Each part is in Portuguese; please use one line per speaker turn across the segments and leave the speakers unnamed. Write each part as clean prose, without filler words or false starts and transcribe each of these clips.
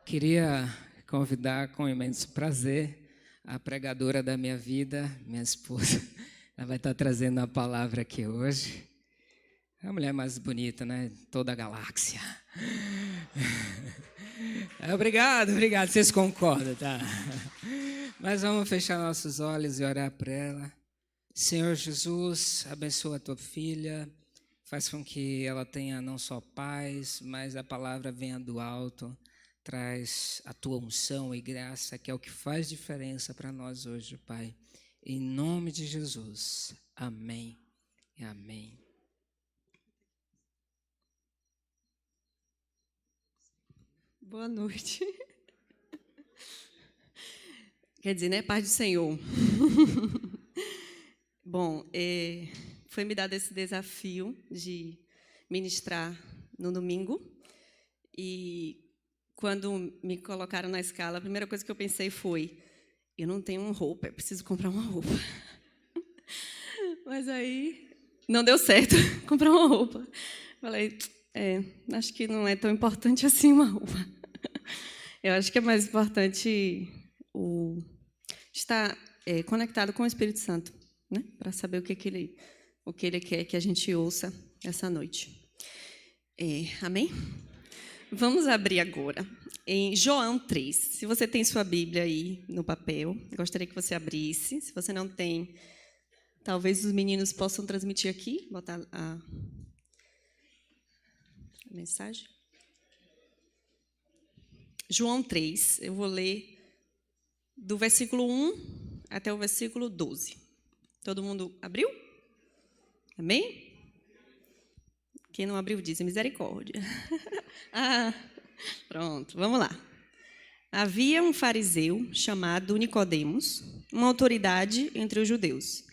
Queria convidar com imenso prazer a pregadora da minha vida, minha esposa. Ela vai estar trazendo a palavra aqui hoje. É a mulher mais bonita, né? Toda a galáxia. Obrigado. Vocês concordam, tá? Mas vamos fechar nossos olhos e orar para ela. Senhor Jesus, abençoa a tua filha. Faz com que ela tenha não só paz, mas a palavra venha do alto. Traz a tua unção e graça, que é o que faz diferença para nós hoje, Pai. Em nome de Jesus. Amém e amém.
Boa noite. Quer dizer, né? Paz do Senhor. Bom, foi me dado esse desafio de ministrar no domingo. E quando me colocaram na escala, a primeira coisa que eu pensei foi: eu não tenho uma roupa, eu preciso comprar uma roupa. Mas aí não deu certo comprar uma roupa. Falei, acho que não é tão importante assim uma roupa. Eu acho que é mais importante estar conectado com o Espírito Santo, né? Para saber o que ele quer que a gente ouça essa noite. Amém? Vamos abrir agora em João 3. Se você tem sua Bíblia aí no papel, gostaria que você abrisse. Se você não tem, talvez os meninos possam transmitir aqui, botar a mensagem. João 3, eu vou ler do versículo 1 até o versículo 12. Todo mundo abriu? Amém? Quem não abriu diz misericórdia. Pronto, vamos lá. Havia um fariseu chamado Nicodemos, uma autoridade entre os judeus.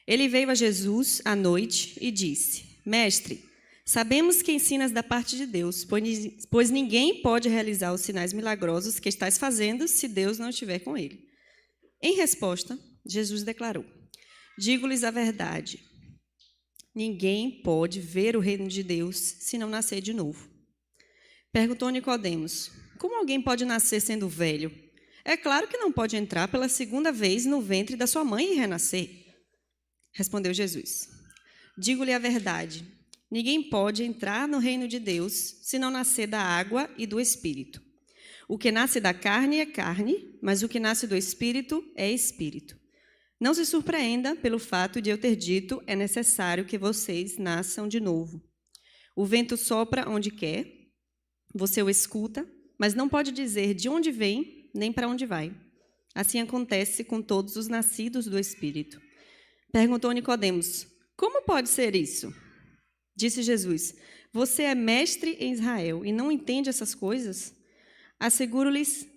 Ele veio a Jesus à noite e disse: Mestre, sabemos que ensinas da parte de Deus, pois ninguém pode realizar os sinais milagrosos que estás fazendo se Deus não estiver com ele. Em resposta, Jesus declarou: Digo-lhes a verdade. Ninguém pode ver o reino de Deus se não nascer de novo. Perguntou Nicodemos: Como alguém pode nascer sendo velho? É claro que não pode entrar pela segunda vez no ventre da sua mãe e renascer. Respondeu Jesus: Digo-lhe a verdade. Ninguém pode entrar no reino de Deus se não nascer da água e do Espírito. O que nasce da carne é carne, mas o que nasce do Espírito é Espírito. Não se surpreenda pelo fato de eu ter dito: é necessário que vocês nasçam de novo. O vento sopra onde quer, você o escuta, mas não pode dizer de onde vem nem para onde vai. Assim acontece com todos os nascidos do Espírito. Perguntou Nicodemos: Como pode ser isso? Disse Jesus: Você é mestre em Israel e não entende essas coisas? Asseguro-lhes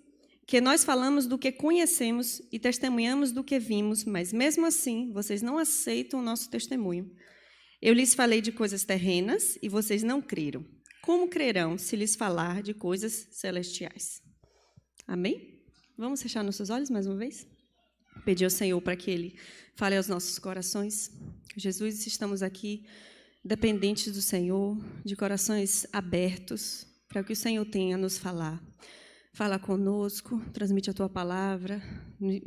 que nós falamos do que conhecemos e testemunhamos do que vimos, mas mesmo assim vocês não aceitam o nosso testemunho. Eu lhes falei de coisas terrenas e vocês não creram. Como crerão se lhes falar de coisas celestiais? Amém? Vamos fechar nossos olhos mais uma vez? Pedir ao Senhor para que Ele fale aos nossos corações. Jesus, estamos aqui dependentes do Senhor, de corações abertos, para que o Senhor tenha a nos falar. Fala conosco, transmite a Tua palavra,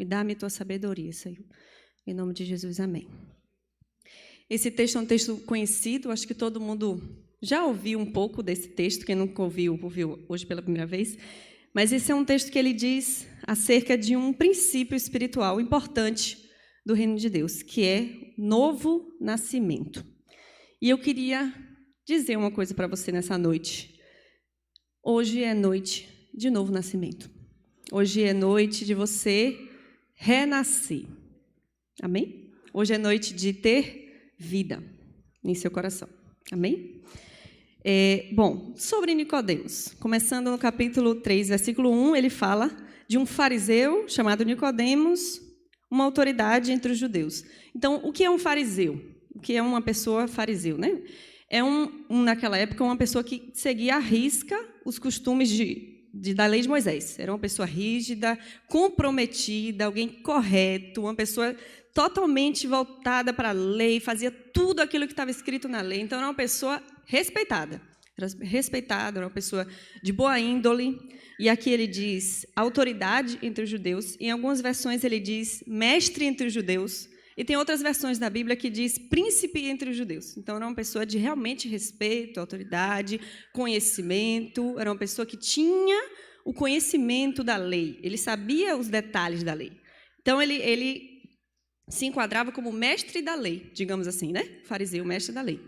dá-me a Tua sabedoria, Senhor. Em nome de Jesus, amém. Esse texto é um texto conhecido, acho que todo mundo já ouviu um pouco desse texto, quem nunca ouviu hoje pela primeira vez. Mas esse é um texto que ele diz acerca de um princípio espiritual importante do reino de Deus, que é novo nascimento. E eu queria dizer uma coisa para você nessa noite. Hoje é noite de novo nascimento. Hoje é noite de você renascer. Amém? Hoje é noite de ter vida em seu coração. Amém? Bom, sobre Nicodemos, começando no capítulo 3, versículo 1, ele fala de um fariseu chamado Nicodemos, uma autoridade entre os judeus. Então, o que é um fariseu? O que é uma pessoa fariseu, né? É naquela época, uma pessoa que seguia à risca os costumes da lei de Moisés. Era uma pessoa rígida, comprometida, alguém correto, uma pessoa totalmente voltada para a lei, fazia tudo aquilo que estava escrito na lei. Então, era uma pessoa respeitada. era respeitado, era uma pessoa de boa índole. E aqui ele diz autoridade entre os judeus. Em algumas versões ele diz mestre entre os judeus. E tem outras versões da Bíblia que diz príncipe entre os judeus. Então, era uma pessoa de realmente respeito, autoridade, conhecimento. Era uma pessoa que tinha o conhecimento da lei. Ele sabia os detalhes da lei. Então, ele se enquadrava como mestre da lei, digamos assim, né? Fariseu, mestre da lei.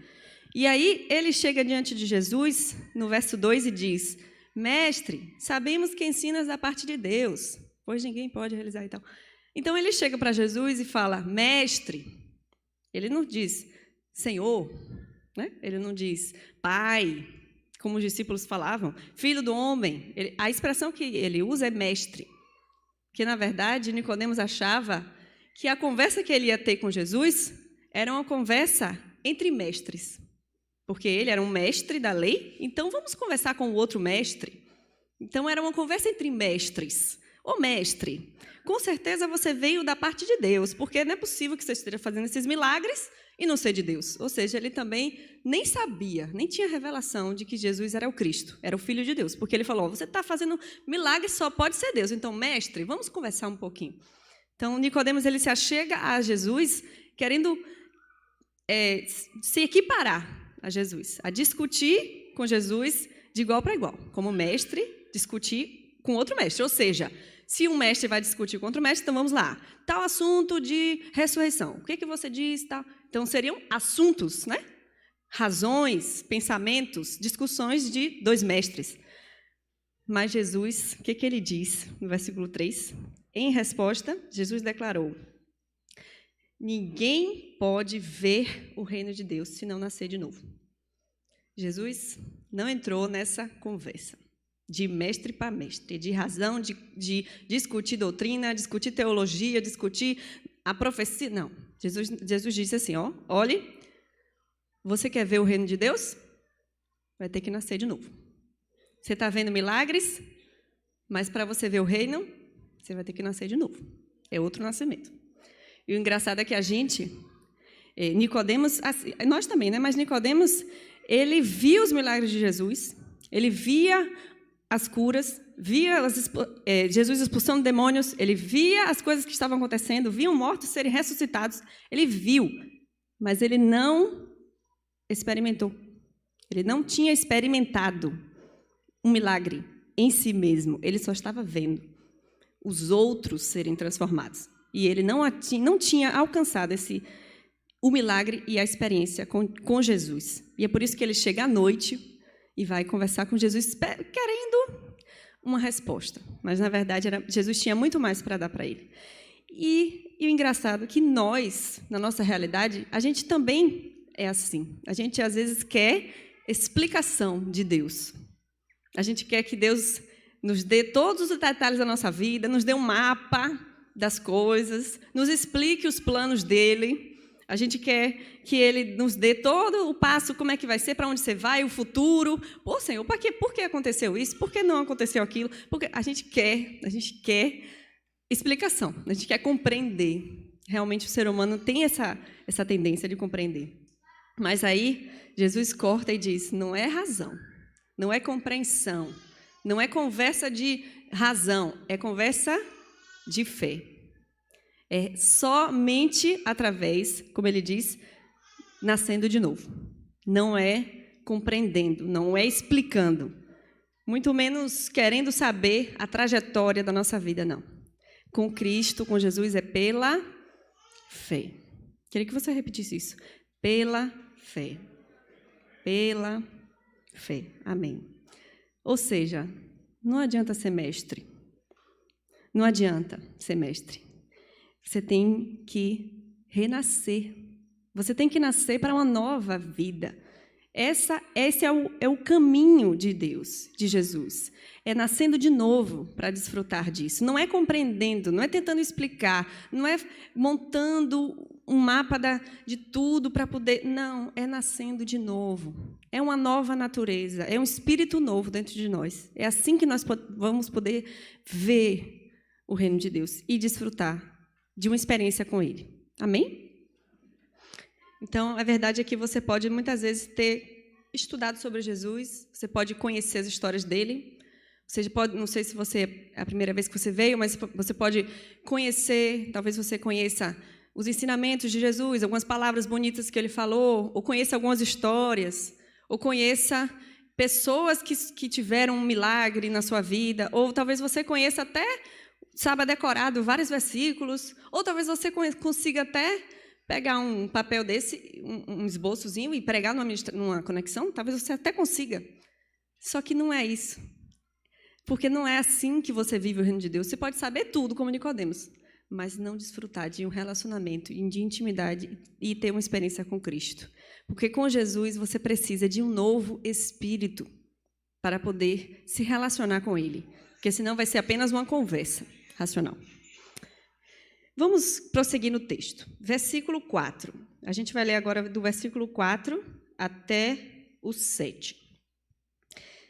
E aí, ele chega diante de Jesus, no verso 2, e diz: mestre, sabemos que ensinas da parte de Deus, pois ninguém pode realizar e tal. Então, ele chega para Jesus e fala, mestre. Ele não diz Senhor, né? Ele não diz Pai, como os discípulos falavam, Filho do homem. A expressão que ele usa é mestre. Que, na verdade, Nicodemos achava que a conversa que ele ia ter com Jesus era uma conversa entre mestres. Porque ele era um mestre da lei, então vamos conversar com o outro mestre. Então, era uma conversa entre mestres. Ô mestre, com certeza você veio da parte de Deus, porque não é possível que você esteja fazendo esses milagres e não ser de Deus. Ou seja, ele também nem sabia, nem tinha revelação de que Jesus era o Cristo, era o Filho de Deus. Porque ele falou, você está fazendo milagres, só pode ser Deus. Então, mestre, vamos conversar um pouquinho. Então, Nicodemos, ele se achega a Jesus, querendo se equiparar a Jesus, a discutir com Jesus de igual para igual. Como mestre, discutir com outro mestre. Ou seja, se um mestre vai discutir com outro mestre, então vamos lá. Tal assunto de ressurreição. O que você diz? Tal. Então, seriam assuntos, né? Razões, pensamentos, discussões de dois mestres. Mas Jesus, o que ele diz no versículo 3? Em resposta, Jesus declarou: ninguém pode ver o reino de Deus se não nascer de novo. Jesus não entrou nessa conversa de mestre para mestre, de razão, de discutir doutrina, discutir teologia, discutir a profecia. Não. Jesus disse assim, olhe, você quer ver o reino de Deus? Vai ter que nascer de novo. Você está vendo milagres, mas para você ver o reino, você vai ter que nascer de novo. É outro nascimento. E o engraçado é que a gente, Nicodemos, assim, nós também, né? Mas Nicodemos, ele via os milagres de Jesus, ele via as curas, via Jesus expulsando demônios, ele via as coisas que estavam acontecendo, via mortos serem ressuscitados, ele viu, mas ele não experimentou. Ele não tinha experimentado um milagre em si mesmo, ele só estava vendo os outros serem transformados. E ele não tinha alcançado o milagre e a experiência com Jesus. E é por isso que ele chega à noite e vai conversar com Jesus querendo uma resposta. Mas, na verdade, Jesus tinha muito mais para dar para ele. E o engraçado é que nós, na nossa realidade, a gente também é assim. A gente, às vezes, quer explicação de Deus. A gente quer que Deus nos dê todos os detalhes da nossa vida, nos dê um mapa das coisas, nos explique os planos dele. A gente quer que ele nos dê todo o passo, como é que vai ser, para onde você vai, o futuro. Pô, Senhor, por que aconteceu isso? Por que não aconteceu aquilo? Porque a gente quer explicação, a gente quer compreender. Realmente o ser humano tem essa tendência de compreender. Mas aí Jesus corta e diz, não é razão, não é compreensão, não é conversa de razão, é conversa de fé. É somente através, como ele diz, nascendo de novo. Não é compreendendo, não é explicando. Muito menos querendo saber a trajetória da nossa vida, não. Com Cristo, com Jesus, é pela fé. Queria que você repetisse isso. Pela fé. Pela fé. Amém. Ou seja, não adianta ser mestre. Não adianta ser mestre. Você tem que renascer. Você tem que nascer para uma nova vida. Esse é o caminho de Deus, de Jesus. É nascendo de novo para desfrutar disso. Não é compreendendo, não é tentando explicar, não é montando um mapa de tudo para poder... Não, é nascendo de novo. É uma nova natureza, é um espírito novo dentro de nós. É assim que nós vamos poder ver o reino de Deus e desfrutar de uma experiência com Ele. Amém? Então, a verdade é que você pode, muitas vezes, ter estudado sobre Jesus, você pode conhecer as histórias dele. Você pode, não sei se é a primeira vez que você veio, mas você pode conhecer, talvez você conheça os ensinamentos de Jesus, algumas palavras bonitas que ele falou, ou conheça algumas histórias, ou conheça pessoas que tiveram um milagre na sua vida, ou talvez você conheça até, saiba decorado vários versículos, ou talvez você consiga até pegar um papel desse, um esboçozinho e pregar numa conexão, talvez você até consiga. Só que não é isso. Porque não é assim que você vive o reino de Deus. Você pode saber tudo, como Nicodemos, mas não desfrutar de um relacionamento, de intimidade e ter uma experiência com Cristo. Porque com Jesus você precisa de um novo espírito para poder se relacionar com Ele. Porque senão vai ser apenas uma conversa racional. Vamos prosseguir no texto. Versículo 4. A gente vai ler agora do versículo 4 até o 7.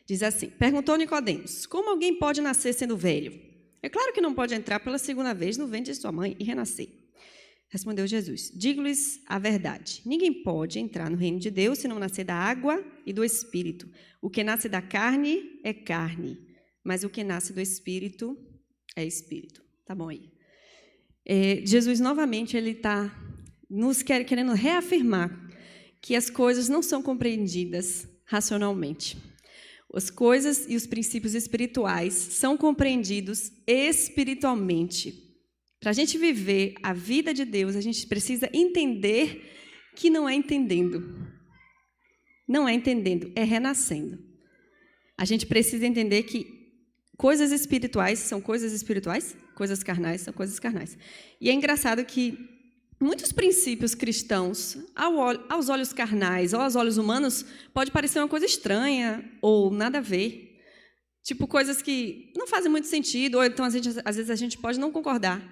Diz assim: perguntou Nicodemos: como alguém pode nascer sendo velho? É claro que não pode entrar pela segunda vez no ventre de sua mãe e renascer. Respondeu Jesus: digo-lhes a verdade. Ninguém pode entrar no reino de Deus se não nascer da água e do Espírito. O que nasce da carne é carne, mas o que nasce do Espírito é Espírito. Tá bom aí. Jesus, novamente, ele está nos querendo reafirmar que as coisas não são compreendidas racionalmente. As coisas e os princípios espirituais são compreendidos espiritualmente. Para a gente viver a vida de Deus, a gente precisa entender que não é entendendo. Não é entendendo, é renascendo. A gente precisa entender que coisas espirituais são coisas espirituais, coisas carnais são coisas carnais. E é engraçado que muitos princípios cristãos, aos olhos carnais ou aos olhos humanos, pode parecer uma coisa estranha ou nada a ver. Tipo, coisas que não fazem muito sentido, ou então, às vezes, a gente pode não concordar.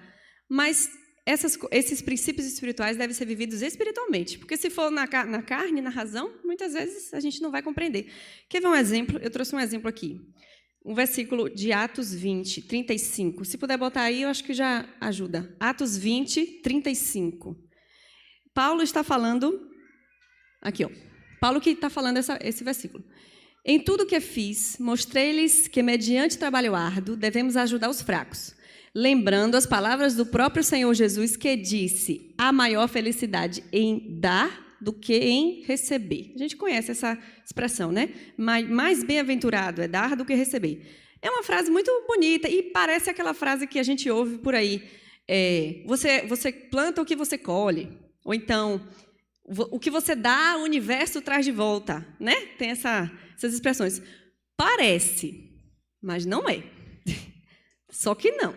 Mas esses princípios espirituais devem ser vividos espiritualmente. Porque se for na carne, na razão, muitas vezes a gente não vai compreender. Quer ver um exemplo? Eu trouxe um exemplo aqui. Um versículo de Atos 20, 35. Se puder botar aí, eu acho que já ajuda. Atos 20, 35. Paulo está falando... Aqui, ó. Paulo que está falando esse versículo. Em tudo que fiz, mostrei-lhes que, mediante trabalho árduo, devemos ajudar os fracos, lembrando as palavras do próprio Senhor Jesus, que disse: há maior felicidade em dar do que em receber. A gente conhece essa expressão, né? Mais bem-aventurado é dar do que receber. É uma frase muito bonita e parece aquela frase que a gente ouve por aí. Você planta o que você colhe. Ou então, o que você dá, o universo traz de volta. Né? Tem essas expressões. Parece, mas não é. Só que não.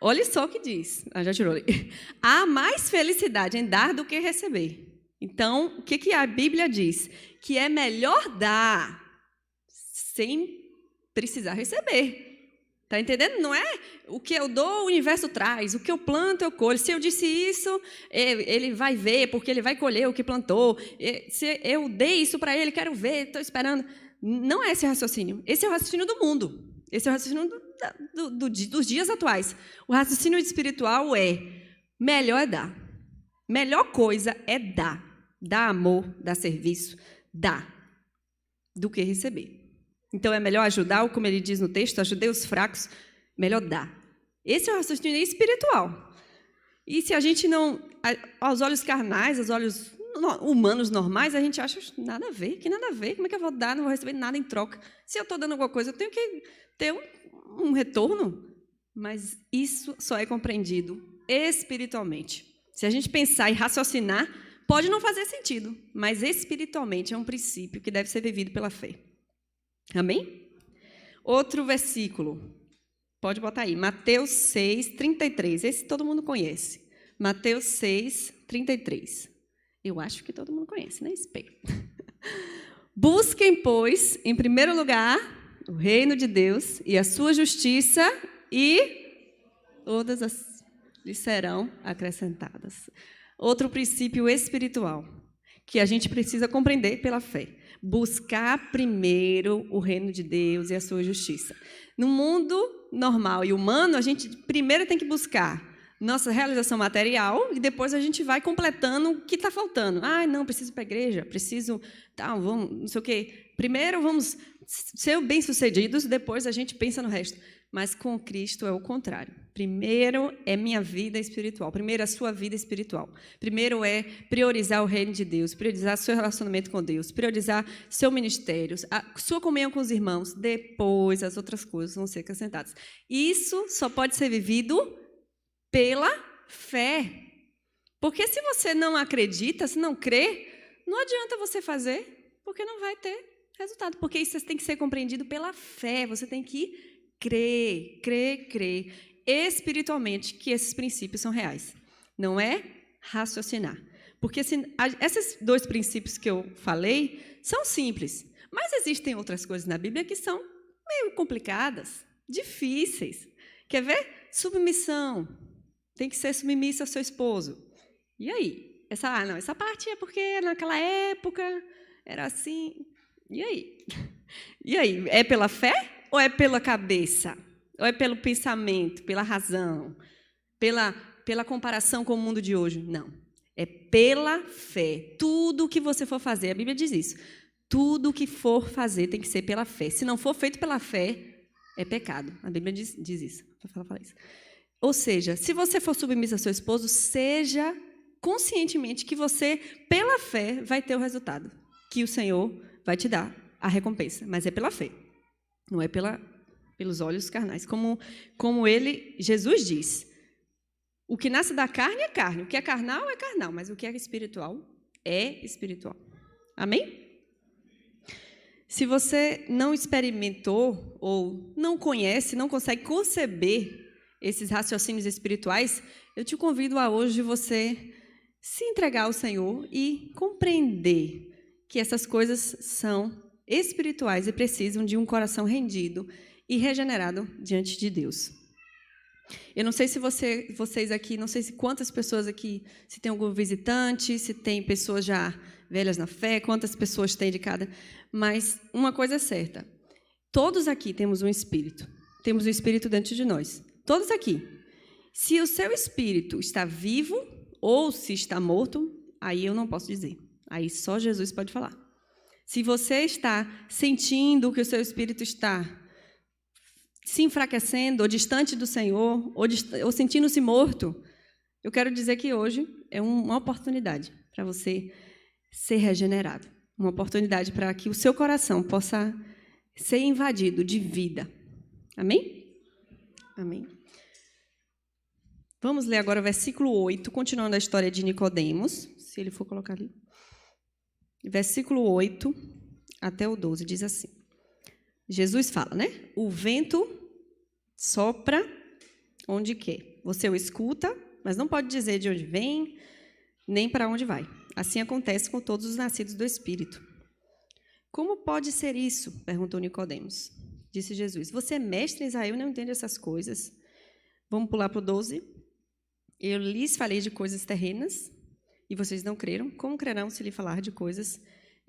Olha só o que diz. Já tirou ali. Há mais felicidade em dar do que receber. Então, o que a Bíblia diz? Que é melhor dar sem precisar receber. Está entendendo? Não é o que eu dou, o universo traz. O que eu planto, eu colho. Se eu disse isso, ele vai ver, porque ele vai colher o que plantou. Se eu dei isso para ele, quero ver, estou esperando. Não é esse raciocínio. Esse é o raciocínio do mundo. Esse é o raciocínio dos dias atuais. O raciocínio espiritual é: melhor é dar. Melhor coisa é dar. Dar amor, dar serviço, dar, do que receber. Então, é melhor ajudar, como ele diz no texto, ajudei os fracos, melhor dar. Esse é o raciocínio espiritual. E se a gente não, aos olhos carnais, aos olhos humanos normais, a gente acha nada a ver, que nada a ver, como é que eu vou dar, não vou receber nada em troca. Se eu estou dando alguma coisa, eu tenho que ter um retorno. Mas isso só é compreendido espiritualmente. Se a gente pensar e raciocinar, pode não fazer sentido, mas espiritualmente é um princípio que deve ser vivido pela fé. Amém? Outro versículo, pode botar aí, Mateus 6, 33. Esse todo mundo conhece. Mateus 6, 33. Eu acho que todo mundo conhece, né? Espero. Busquem, pois, em primeiro lugar, o reino de Deus e a sua justiça, e todas lhes serão acrescentadas. Outro princípio espiritual que a gente precisa compreender pela fé. Buscar primeiro o reino de Deus e a sua justiça. No mundo normal e humano, a gente primeiro tem que buscar nossa realização material, e depois a gente vai completando o que está faltando. Não, preciso ir para a igreja, preciso, vamos, não sei o quê. Primeiro vamos ser bem-sucedidos, depois a gente pensa no resto. Mas com Cristo é o contrário. Primeiro é minha vida espiritual, primeiro é a sua vida espiritual. Primeiro é priorizar o reino de Deus, priorizar seu relacionamento com Deus, priorizar seu ministério, a sua comunhão com os irmãos, depois as outras coisas vão ser acrescentadas. Isso só pode ser vivido pela fé. Porque se você não acredita, se não crê, não adianta você fazer, porque não vai ter resultado. Porque isso tem que ser compreendido pela fé. Você tem que crer espiritualmente que esses princípios são reais. Não é raciocinar. Porque esses dois princípios que eu falei são simples. Mas existem outras coisas na Bíblia que são meio complicadas, difíceis. Quer ver? Submissão. Tem que ser submissa ao seu esposo. E aí? Essa parte é porque naquela época era assim. E aí? E aí? É pela fé ou é pela cabeça? Ou é pelo pensamento, pela razão, pela comparação com o mundo de hoje? Não. É pela fé. Tudo o que você for fazer, a Bíblia diz isso. Tudo o que for fazer tem que ser pela fé. Se não for feito pela fé, é pecado. A Bíblia diz isso. Fala isso. Ou seja, se você for submissa ao seu esposo, seja conscientemente que você, pela fé, vai ter o resultado, que o Senhor vai te dar a recompensa, mas é pela fé, não é pelos olhos carnais. Como Jesus diz, o que nasce da carne é carne, o que é carnal, mas o que é espiritual. Amém? Se você não experimentou ou não conhece, não consegue conceber esses raciocínios espirituais, eu te convido a hoje você se entregar ao Senhor e compreender que essas coisas são espirituais e precisam de um coração rendido e regenerado diante de Deus. Eu não sei se vocês aqui, não sei se quantas pessoas aqui, se tem algum visitante, se tem pessoas já velhas na fé, quantas pessoas tem de cada, mas uma coisa é certa, todos aqui temos um espírito dentro de nós. Todos aqui. Se o seu espírito está vivo ou se está morto, aí eu não posso dizer. Aí só Jesus pode falar. Se você está sentindo que o seu espírito está se enfraquecendo, ou distante do Senhor, ou sentindo-se morto, eu quero dizer que hoje é uma oportunidade para você ser regenerado. Uma oportunidade para que o seu coração possa ser invadido de vida. Amém? Amém. Vamos ler agora o versículo 8, continuando a história de Nicodemos, se ele for colocar ali. Versículo 8 até o 12, diz assim. Jesus fala, né? O vento sopra onde quer. Você o escuta, mas não pode dizer de onde vem, nem para onde vai. Assim acontece com todos os nascidos do Espírito. Como pode ser isso? Perguntou Nicodemos. Disse Jesus. Você é mestre em Israel e não entende essas coisas? Vamos pular para o 12. Eu lhes falei de coisas terrenas e vocês não creram. Como crerão se lhe falar de coisas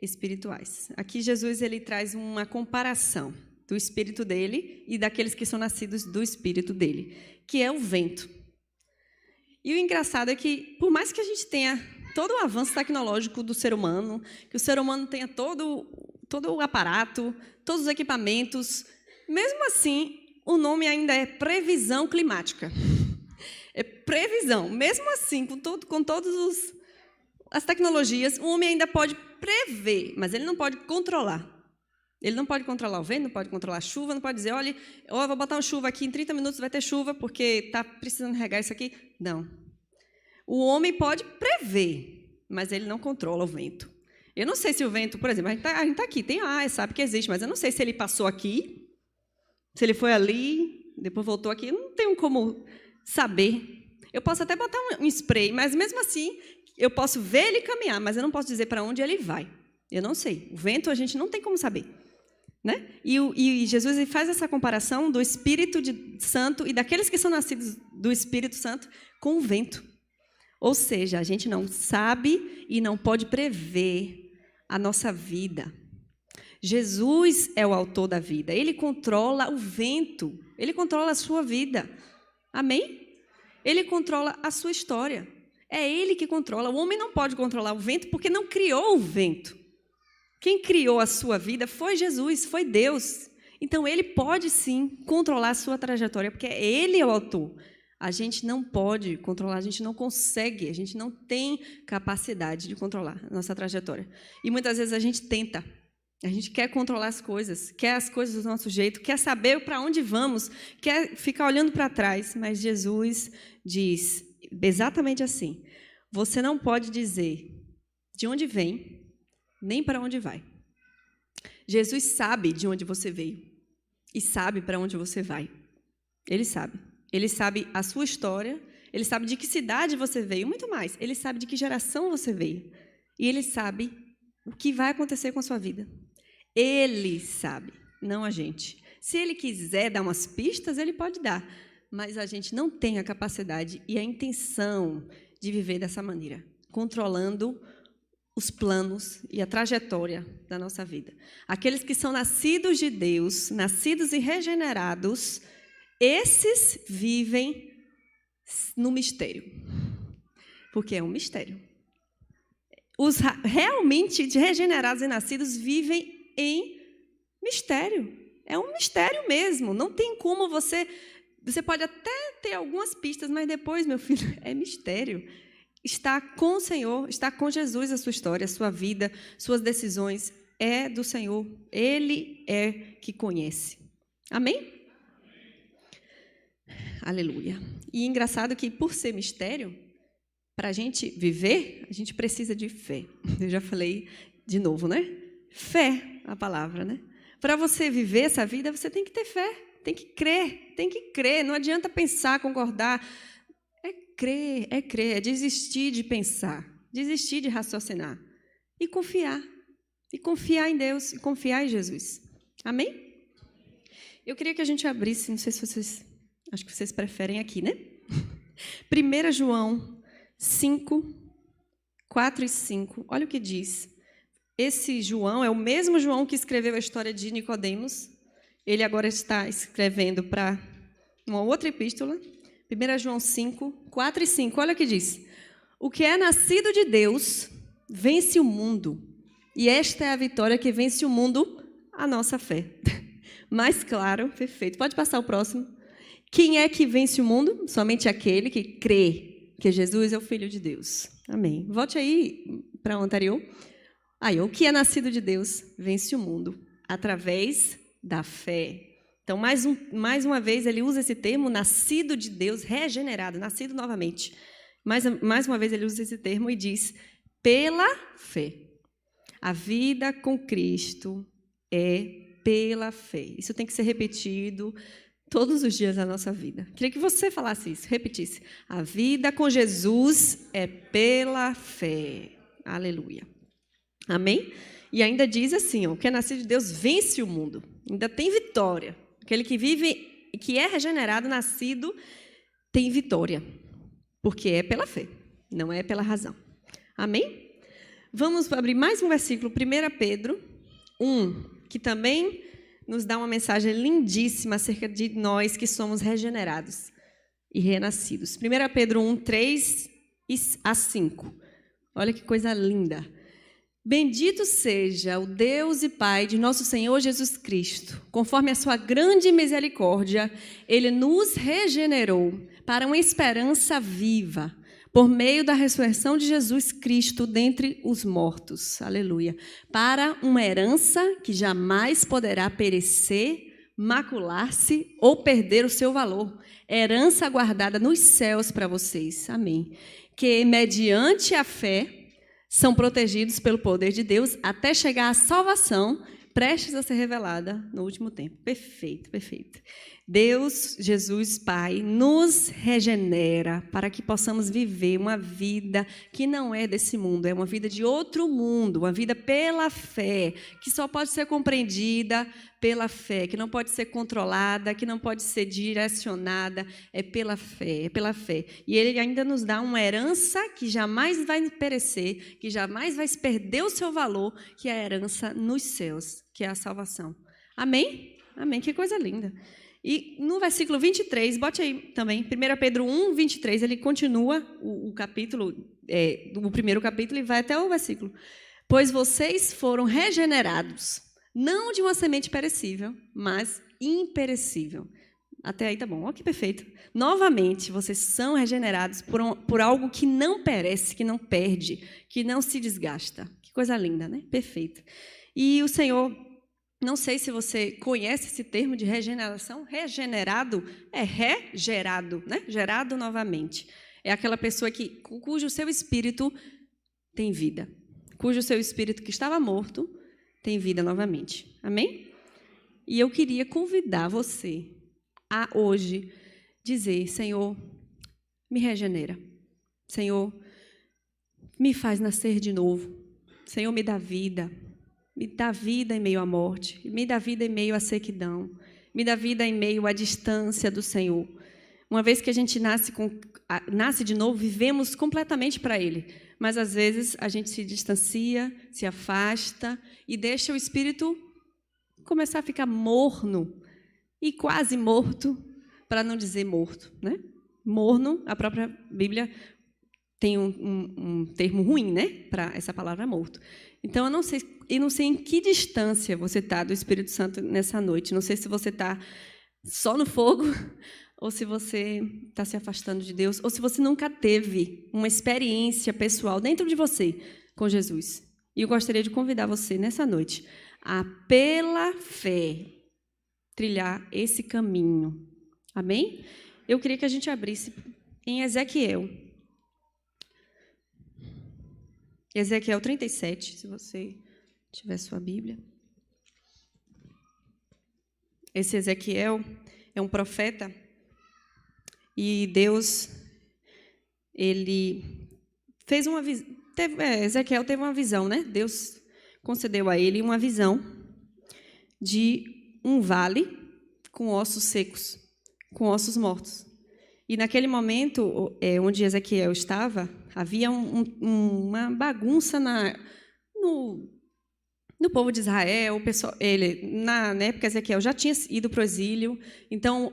espirituais? Aqui Jesus ele traz uma comparação do espírito dele e daqueles que são nascidos do espírito dele, que é o vento. E o engraçado é que, por mais que a gente tenha todo o avanço tecnológico do ser humano, que o ser humano tenha todo o aparato, todos os equipamentos, mesmo assim, o nome ainda é previsão climática. É previsão. Mesmo assim, com todas as tecnologias, o homem ainda pode prever, mas ele não pode controlar. Ele não pode controlar o vento, não pode controlar a chuva, não pode dizer, olha, eu vou botar uma chuva aqui, em 30 minutos vai ter chuva, porque está precisando regar isso aqui. Não. O homem pode prever, mas ele não controla o vento. Eu não sei se o vento, por exemplo, a gente está aqui, sabe que existe, mas eu não sei se ele passou aqui, se ele foi ali, depois voltou aqui, eu não tenho como saber. Eu posso até botar um spray, mas mesmo assim, eu posso ver ele caminhar, mas eu não posso dizer para onde ele vai. Eu não sei. O vento a gente não tem como saber. Né? E Jesus ele faz essa comparação do Espírito Santo e daqueles que são nascidos do Espírito Santo com o vento. Ou seja, a gente não sabe e não pode prever a nossa vida. Jesus é o autor da vida. Ele controla o vento. Ele controla a sua vida. Amém? Ele controla a sua história. É Ele que controla. O homem não pode controlar o vento porque não criou o vento. Quem criou a sua vida foi Jesus, foi Deus. Então, Ele pode, sim, controlar a sua trajetória, porque Ele é o autor. A gente não pode controlar, a gente não consegue, a gente não tem capacidade de controlar a nossa trajetória. E muitas vezes a gente tenta. A gente quer controlar as coisas, quer as coisas do nosso jeito, quer saber para onde vamos, quer ficar olhando para trás. Mas Jesus diz exatamente assim: você não pode dizer de onde vem, nem para onde vai. Jesus sabe de onde você veio e sabe para onde você vai. Ele sabe. Ele sabe a sua história, ele sabe de que cidade você veio, muito mais. Ele sabe de que geração você veio. E ele sabe o que vai acontecer com a sua vida. Ele sabe, não a gente. Se ele quiser dar umas pistas, ele pode dar. Mas a gente não tem a capacidade e a intenção de viver dessa maneira, controlando os planos e a trajetória da nossa vida. Aqueles que são nascidos de Deus, nascidos e regenerados, esses vivem no mistério. Porque é um mistério. Os realmente regenerados e nascidos vivem em mistério. É um mistério mesmo. Não tem como você pode até ter algumas pistas, mas depois, meu filho, é mistério. Está com o Senhor, está com Jesus a sua história, a sua vida, suas decisões, é do Senhor. Ele é que conhece. Amém? Aleluia. E engraçado que, por ser mistério, para a gente viver, a gente precisa de fé. Eu já falei de novo, né? Fé, a palavra, né? Para você viver essa vida, você tem que ter fé, tem que crer. Não adianta pensar, concordar. É crer, é desistir de pensar, desistir de raciocinar e confiar em Deus, e confiar em Jesus. Amém? Eu queria que a gente abrisse, não sei se vocês, acho que vocês preferem aqui, né? 1 João 5, 4 e 5, olha o que diz. Esse João é o mesmo João que escreveu a história de Nicodemos. Ele agora está escrevendo para uma outra epístola. 1 João 5, 4 e 5, olha o que diz. O que é nascido de Deus vence o mundo, e esta é a vitória que vence o mundo, a nossa fé. Mais claro, perfeito. Pode passar o próximo. Quem é que vence o mundo? Somente aquele que crê que Jesus é o Filho de Deus. Amém. Volte aí para o anterior. Aí, o que é nascido de Deus vence o mundo, através da fé. Então, mais uma vez, ele usa esse termo, nascido de Deus, regenerado, nascido novamente. Mais uma vez, ele usa esse termo e diz, pela fé. A vida com Cristo é pela fé. Isso tem que ser repetido todos os dias da nossa vida. Queria que você falasse isso, repetisse. A vida com Jesus é pela fé. Aleluia. Amém? E ainda diz assim, ó, o que é nascido de Deus vence o mundo. Ainda tem vitória. Aquele que vive, que é regenerado, nascido, tem vitória. Porque é pela fé, não é pela razão. Amém? Vamos abrir mais um versículo, 1 Pedro 1, que também nos dá uma mensagem lindíssima acerca de nós que somos regenerados e renascidos. 1 Pedro 1, 3 a 5. Olha que coisa linda. Bendito seja o Deus e Pai de nosso Senhor Jesus Cristo. Conforme a sua grande misericórdia, Ele nos regenerou para uma esperança viva, por meio da ressurreição de Jesus Cristo dentre os mortos. Aleluia. Para uma herança que jamais poderá perecer, macular-se ou perder o seu valor. Herança guardada nos céus para vocês. Amém. Que, mediante a fé, são protegidos pelo poder de Deus até chegar à salvação, prestes a ser revelada no último tempo. Perfeito, perfeito. Deus, Jesus, Pai, nos regenera para que possamos viver uma vida que não é desse mundo, é uma vida de outro mundo, uma vida pela fé, que só pode ser compreendida pela fé, que não pode ser controlada, que não pode ser direcionada, é pela fé, é pela fé. E Ele ainda nos dá uma herança que jamais vai perecer, que jamais vai perder o seu valor, que é a herança nos céus, que é a salvação. Amém? Amém, que coisa linda. E no versículo 23, bote aí também, 1 Pedro 1, 23, ele continua o capítulo, o primeiro capítulo, e vai até o versículo. Pois vocês foram regenerados, não de uma semente perecível, mas imperecível. Até aí tá bom, ó que perfeito. Novamente, vocês são regenerados por algo que não perece, que não perde, que não se desgasta. Que coisa linda, né? Perfeito. E o Senhor, não sei se você conhece esse termo de regeneração. Regenerado é regerado, né? Gerado novamente. É aquela pessoa cujo seu espírito tem vida, cujo seu espírito que estava morto tem vida novamente. Amém? E eu queria convidar você a hoje dizer: Senhor, me regenera. Senhor, me faz nascer de novo. Senhor, me dá vida. Me dá vida em meio à morte. Me dá vida em meio à sequidão. Me dá vida em meio à distância do Senhor. Uma vez que a gente nasce de novo, vivemos completamente para Ele. Mas, às vezes, a gente se distancia, se afasta e deixa o espírito começar a ficar morno e quase morto, para não dizer morto, né? Morno, a própria Bíblia tem um termo ruim, né, para essa palavra morto. Então, eu não sei em que distância você está do Espírito Santo nessa noite. Não sei se você está só no fogo, ou se você está se afastando de Deus, ou se você nunca teve uma experiência pessoal dentro de você com Jesus. E eu gostaria de convidar você nessa noite a, pela fé, trilhar esse caminho. Amém? Eu queria que a gente abrisse em Ezequiel. Ezequiel 37, se você tiver sua Bíblia. Esse Ezequiel é um profeta e Deus, ele fez uma visão. Ezequiel teve uma visão, né? Deus concedeu a ele uma visão de um vale com ossos secos, com ossos mortos. E naquele momento, onde Ezequiel estava, havia uma bagunça no povo de Israel. O pessoal, na época, Ezequiel já tinha ido para o exílio, então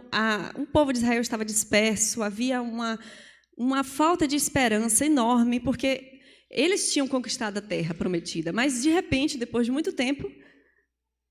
o povo de Israel estava disperso, havia uma falta de esperança enorme, porque eles tinham conquistado a terra prometida, mas, de repente, depois de muito tempo,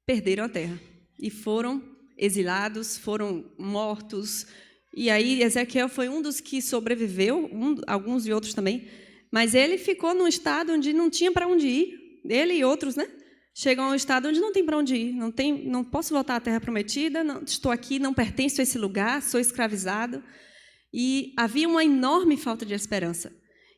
perderam a terra e foram exilados, foram mortos. E aí Ezequiel foi um dos que sobreviveu, alguns e outros também, mas ele ficou num estado onde não tinha para onde ir. Ele e outros, né? Chegam a um estado onde não tem para onde ir, não posso voltar à terra prometida, estou aqui, não pertenço a esse lugar, sou escravizado. E havia uma enorme falta de esperança.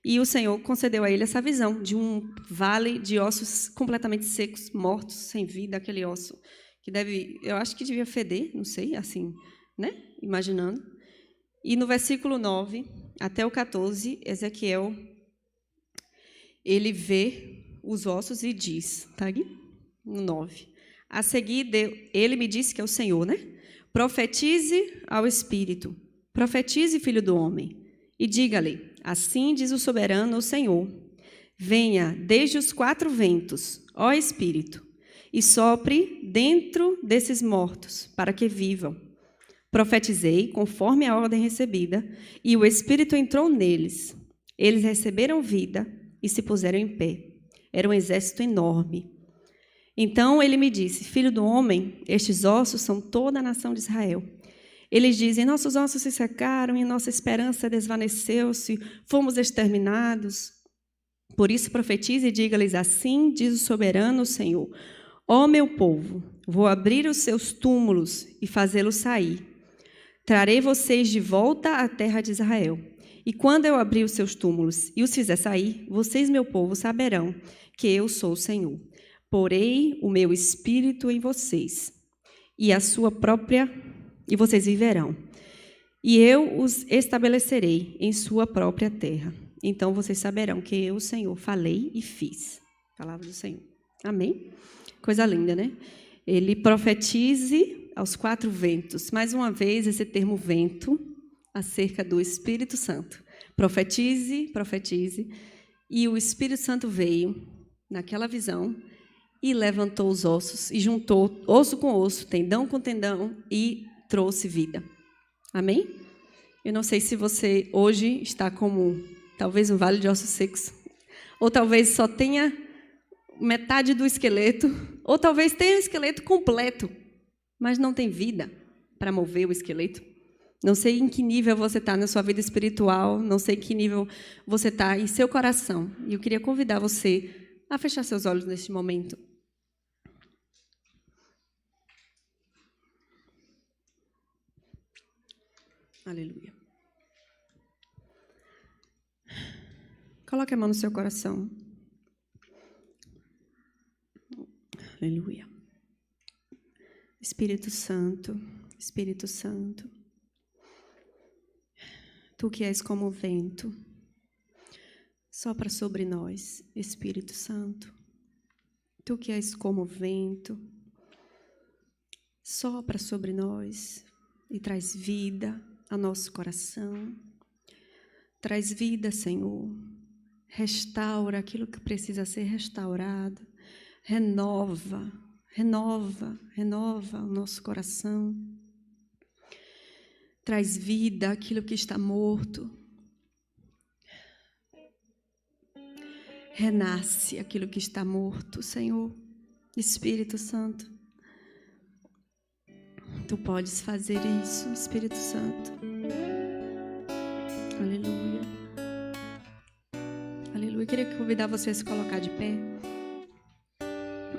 E o Senhor concedeu a ele essa visão de um vale de ossos completamente secos, mortos, sem vida, aquele osso que eu acho que devia feder, não sei, assim, né? Imaginando. E no versículo 9 até o 14, Ezequiel, ele vê os ossos e diz, tá aqui? No 9. A seguir, ele me disse, que é o Senhor, né? Profetize ao Espírito, profetize, filho do homem, e diga-lhe: assim diz o soberano, o Senhor: venha desde os 4 ventos, ó Espírito, e sopre dentro desses mortos, para que vivam. Profetizei conforme a ordem recebida, e o Espírito entrou neles. Eles receberam vida e se puseram em pé. Era um exército enorme. Então ele me disse: filho do homem, estes ossos são toda a nação de Israel. Eles dizem: nossos ossos se secaram e nossa esperança desvaneceu-se, fomos exterminados. Por isso profetize e diga-lhes: assim diz o soberano Senhor: ó meu povo, vou abrir os seus túmulos e fazê-los sair. Trarei vocês de volta à terra de Israel. E quando eu abrir os seus túmulos e os fizer sair, vocês, meu povo, saberão que eu sou o Senhor. Porei o meu espírito em vocês, e vocês viverão. E eu os estabelecerei em sua própria terra. Então vocês saberão que eu, o Senhor, falei e fiz. Palavra do Senhor. Amém? Coisa linda, né? Ele profetize aos 4 ventos. Mais uma vez, esse termo vento, acerca do Espírito Santo. Profetize, profetize. E o Espírito Santo veio naquela visão e levantou os ossos e juntou osso com osso, tendão com tendão, e trouxe vida. Amém? Eu não sei se você hoje está como talvez um vale de ossos secos, ou talvez só tenha metade do esqueleto, ou talvez tenha o esqueleto completo, mas não tem vida para mover o esqueleto. Não sei em que nível você está na sua vida espiritual, não sei em que nível você está em seu coração. E eu queria convidar você a fechar seus olhos neste momento. Aleluia. Coloque a mão no seu coração. Aleluia. Espírito Santo, Espírito Santo. Tu que és como o vento, sopra sobre nós, Espírito Santo. Tu que és como o vento, sopra sobre nós e traz vida ao nosso coração. Traz vida, Senhor. Restaura aquilo que precisa ser restaurado. Renova, renova, renova o nosso coração. Traz vida àquilo que está morto. Renasce aquilo que está morto, Senhor. Espírito Santo. Tu podes fazer isso, Espírito Santo. Aleluia. Aleluia. Eu queria convidar você a se colocar de pé.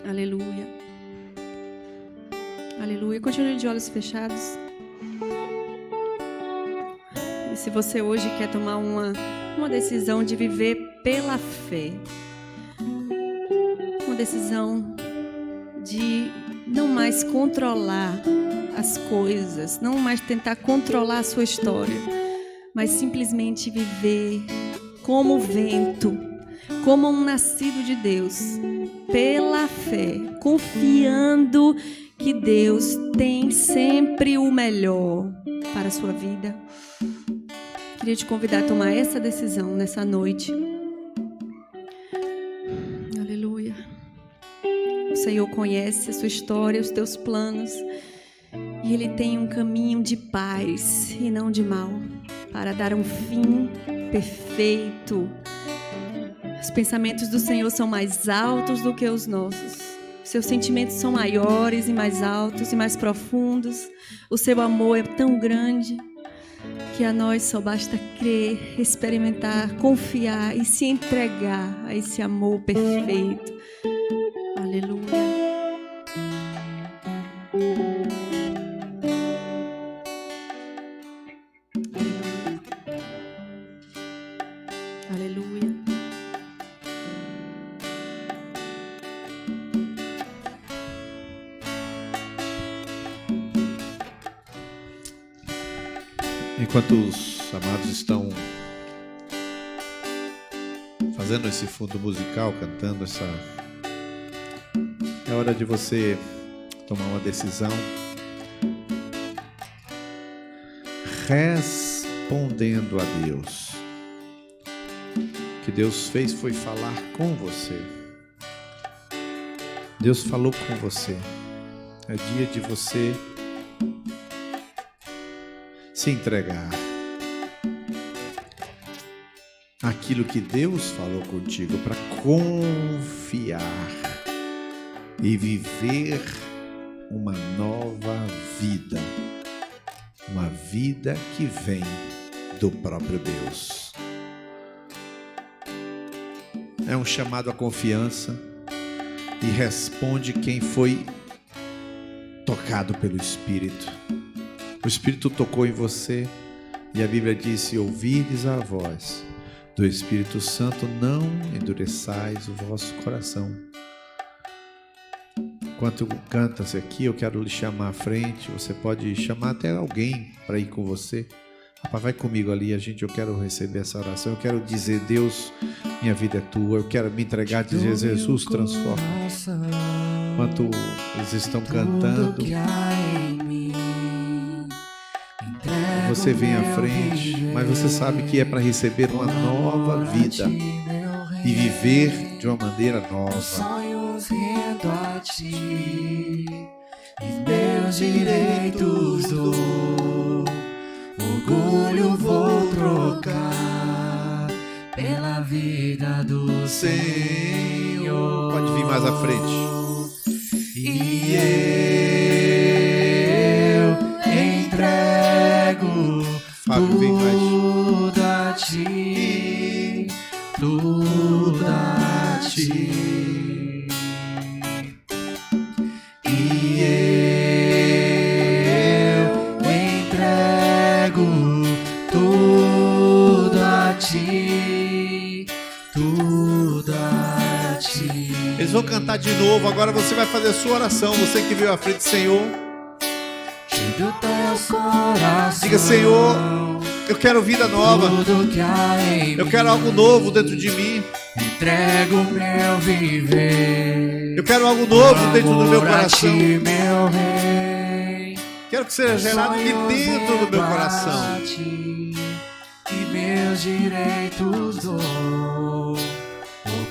Aleluia. Aleluia. Continue de olhos fechados. E se você hoje quer tomar uma decisão de viver pela fé, uma decisão de não mais controlar as coisas, não mais tentar controlar a sua história, mas simplesmente viver como o vento, como um nascido de Deus, pela fé, confiando que Deus tem sempre o melhor para a sua vida. Queria te convidar a tomar essa decisão nessa noite. Aleluia. O Senhor conhece a sua história, os teus planos, e Ele tem um caminho de paz e não de mal, para dar um fim perfeito. Os pensamentos do Senhor são mais altos do que os nossos. Seus sentimentos são maiores e mais altos e mais profundos. O seu amor é tão grande que a nós só basta crer, experimentar, confiar e se entregar a esse amor perfeito. Aleluia. Aleluia.
Enquanto os amados estão fazendo esse fundo musical, cantando essa... É hora de você tomar uma decisão. Respondendo a Deus. O que Deus fez foi falar com você. Deus falou com você. É dia de você se entregar aquilo que Deus falou contigo, para confiar e viver uma nova vida, uma vida que vem do próprio Deus. É um chamado à confiança e responde quem foi tocado pelo Espírito. O Espírito tocou em você e a Bíblia diz: se ouvirdes a voz do Espírito Santo, não endureçais o vosso coração. Enquanto canta-se aqui, eu quero lhe chamar à frente. Você pode chamar até alguém para ir com você. Rapaz, vai comigo ali, eu quero receber essa oração. Eu quero dizer: Deus, minha vida é tua. Eu quero me entregar, dizer: Jesus, transforma. Enquanto eles estão cantando, você vem à frente, mas você sabe que é para receber uma nova vida e viver de uma maneira nova.
e meus direitos dou. Orgulho vou trocar pela vida do Senhor.
Pode vir mais à frente.
E eu entrego
Fábio, vem mais.
tudo a ti, tudo a ti. E eu entrego tudo a ti, tudo a ti.
Eles vão cantar de novo. Agora você vai fazer a sua oração. Você que veio à frente, Senhor.
Do teu coração,
Diga, Senhor, eu quero vida nova.
tudo que há em
Eu
mim,
quero algo novo dentro de mim.
entrego meu viver.
Eu quero algo novo dentro do meu
Amor a ti,
coração.
meu rei.
Quero que seja gerado de dentro do meu coração.
A ti, e meus direitos dou.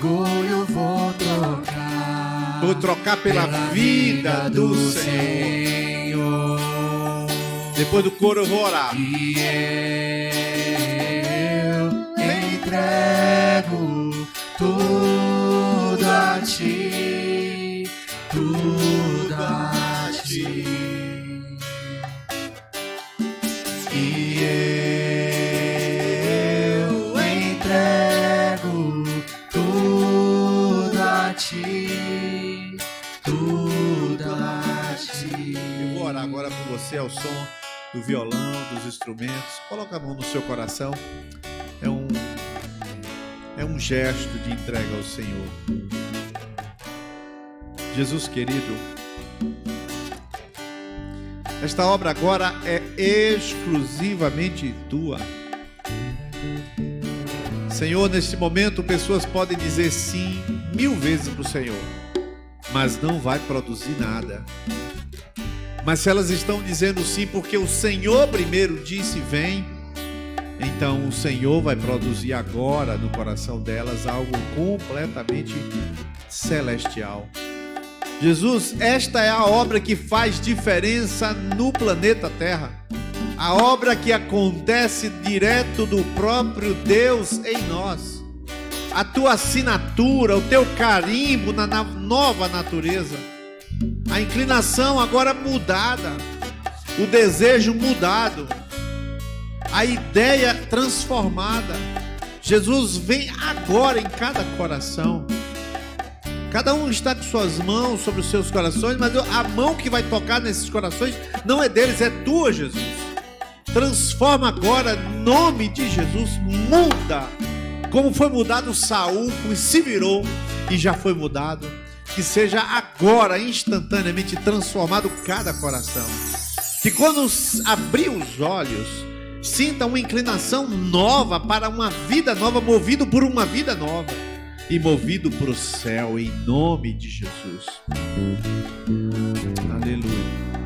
Orgulho vou trocar.
Vou trocar pela vida do Senhor. Depois do coro eu vou orar.
E eu entrego tudo a ti, tudo a ti. E eu entrego tudo a ti, tudo a ti.
Eu vou orar agora por você ao som do violão, dos instrumentos. Coloca a mão no seu coração. É um gesto de entrega ao Senhor. Jesus querido, esta obra agora é exclusivamente tua. Senhor, neste momento pessoas podem dizer sim 1000 vezes para o Senhor, mas não vai produzir nada. Mas se elas estão dizendo sim porque o Senhor primeiro disse vem, então o Senhor vai produzir agora no coração delas algo completamente celestial. Jesus, esta é a obra que faz diferença no planeta Terra. A obra que acontece direto do próprio Deus em nós. A tua assinatura, o teu carimbo na nova natureza. A inclinação agora mudada, o desejo mudado, a ideia transformada. Jesus vem agora em cada coração. Cada um está com suas mãos sobre os seus corações, mas a mão que vai tocar nesses corações não é deles, é tua, Jesus. Transforma agora, em nome de Jesus, muda. Como foi mudado Saul, que se virou e já foi mudado. Que seja agora, instantaneamente transformado cada coração. Que quando abrir os olhos, sinta uma inclinação nova para uma vida nova, movido por uma vida nova. E movido para o céu, em nome de Jesus. Aleluia.